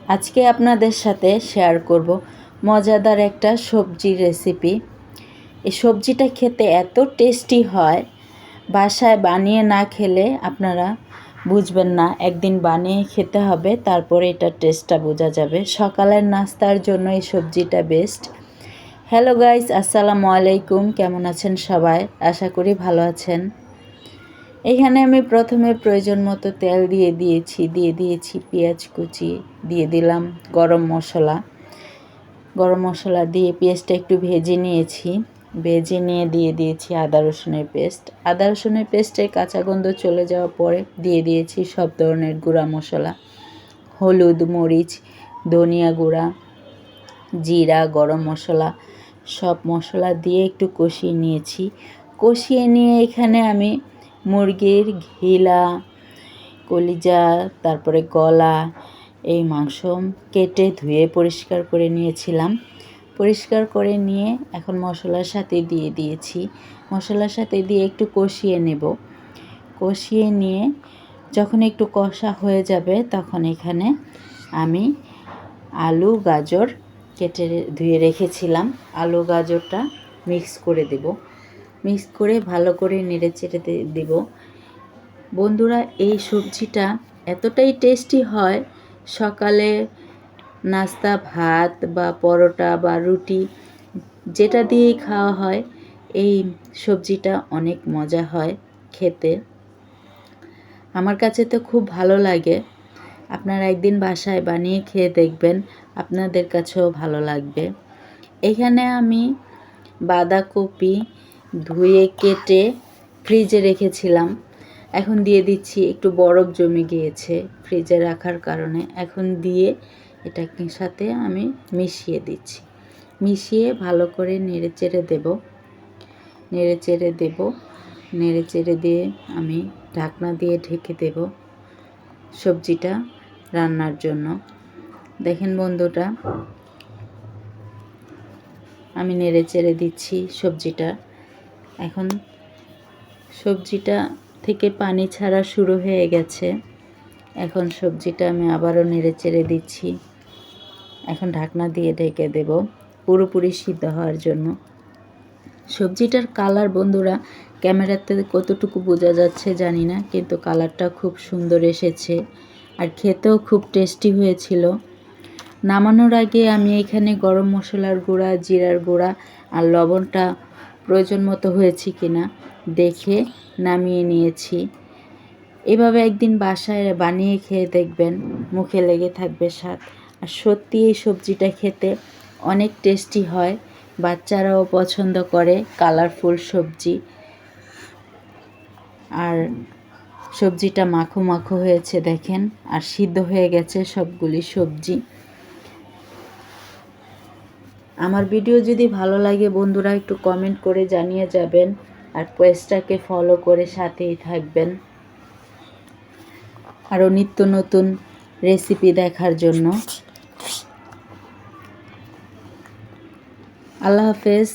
আজকে আপনাদের সাথে শেয়ার করব মজাদার একটা সবজির রেসিপি। এই সবজিটা খেতে এত টেস্টি হয়, বাসায় বানিয়ে না খেলে আপনারা বুঝবেন না। একদিন বানিয়ে খেতে হবে, তারপরে এটার টেস্টটা বোঝা যাবে। সকালের নাস্তার জন্য এই সবজিটা বেস্ট। হ্যালো গাইস, আসসালামু আলাইকুম। কেমন আছেন সবাই? আশা করি ভালো আছেন। এখানে আমি প্রথমে প্রয়োজন মতো তেল দিয়ে দিয়েছি পেঁয়াজ কুচি, দিয়ে দিলাম গরম মশলা দিয়ে পেঁয়াজটা একটু ভেজে নিয়েছি। ভেজে নিয়ে দিয়ে দিয়েছি আদা রসুনের পেস্টের কাঁচা গন্ধ চলে যাওয়ার পরে দিয়ে দিয়েছি সব ধরনের গুঁড়া মশলা, হলুদ, মরিচ, ধনিয়া গুঁড়া, জিরা, গরম মশলা, সব মশলা দিয়ে একটু কষিয়ে নিয়েছি। কষিয়ে নিয়ে এখানে আমি মুরগির ঘিলা, কলিজা, তারপরে গলা, এই মাংস কেটে ধুয়ে পরিষ্কার করে নিয়েছিলাম। পরিষ্কার করে নিয়ে এখন মশলার সাথে দিয়ে দিয়েছি। মশলার সাথে দিয়ে একটু কষিয়ে নেব। কষিয়ে নিয়ে যখন একটু কষা হয়ে যাবে, তখন এখানে আমি আলু, গাজর কেটে ধুয়ে রেখেছিলাম, আলু গাজরটা মিক্স করে দেব। মিক্স করে ভালো করে নেড়ে চেড়ে দেব। বন্ধুরা, এই সবজিটা এতটাই টেস্টি হয়, সকালে নাস্তা ভাত বা পরোটা বা রুটি যেটা দিয়েই খাওয়া হয়, এই সবজিটা অনেক মজা হয় খেতে। আমার কাছে তো খুব ভালো লাগে। আপনারা একদিন বাসায় বানিয়ে খেয়ে দেখবেন, আপনাদের কাছেও ভালো লাগবে। এখানে আমি বাঁধাকপি ধুয়ে কেটে ফ্রিজে রেখেছিলাম, এখন দিয়ে দিচ্ছি। একটু বরফ জমে গিয়েছে ফ্রিজে রাখার কারণে। এখন দিয়ে এটাকে সাথে আমি মিশিয়ে দিচ্ছি। মিশিয়ে ভালো করে নেড়ে চেড়ে দিয়ে আমি ঢাকনা দিয়ে ঢেকে দেব সবজিটা রান্নার জন্য। দেখেন বন্ধুরা, আমি নেড়ে চেড়ে দিচ্ছি সবজিটা। এখন সবজিটা থেকে পানি ছাড়া শুরু হয়ে গেছে। এখন সবজিটা আমি আবারও নেড়ে চেড়ে দিচ্ছি। এখন ঢাকনা দিয়ে ঢেকে দেব পুরোপুরি সিদ্ধ হওয়ার জন্য। সবজিটার কালার বন্ধুরা ক্যামেরাতে কতটুকু বোঝা যাচ্ছে জানি না, কিন্তু কালারটা খুব সুন্দর এসেছে আর খেতেও খুব টেস্টি হয়েছিল। নামানোর আগে আমি এখানে গরম মশলার গুঁড়া, জিরার গুঁড়া আর লবণটা প্রয়োজন মতো হয়েছে কিনা দেখে নামিয়ে নিয়েছি। এভাবে একদিন বাসায় বানিয়ে খেয়ে দেখবেন, মুখে লেগে থাকবে স্বাদ। আর সত্যি এই সবজিটা খেতে অনেক টেস্টি হয়, বাচ্চারাও পছন্দ করে কালারফুল সবজি। আর সবজিটা মাখো মাখো হয়েছে দেখেন, আর সিদ্ধ হয়ে গেছে সবগুলি সবজি। আমার ভিডিও যদি ভালো লাগে বন্ধুরা, একটু কমেন্ট করে জানিয়ে যাবেন, আর পেজটাকে ফলো করে সাথেই থাকবেন আরও নিত্য নতুন রেসিপি দেখার জন্য। আল্লাহ হাফেজ।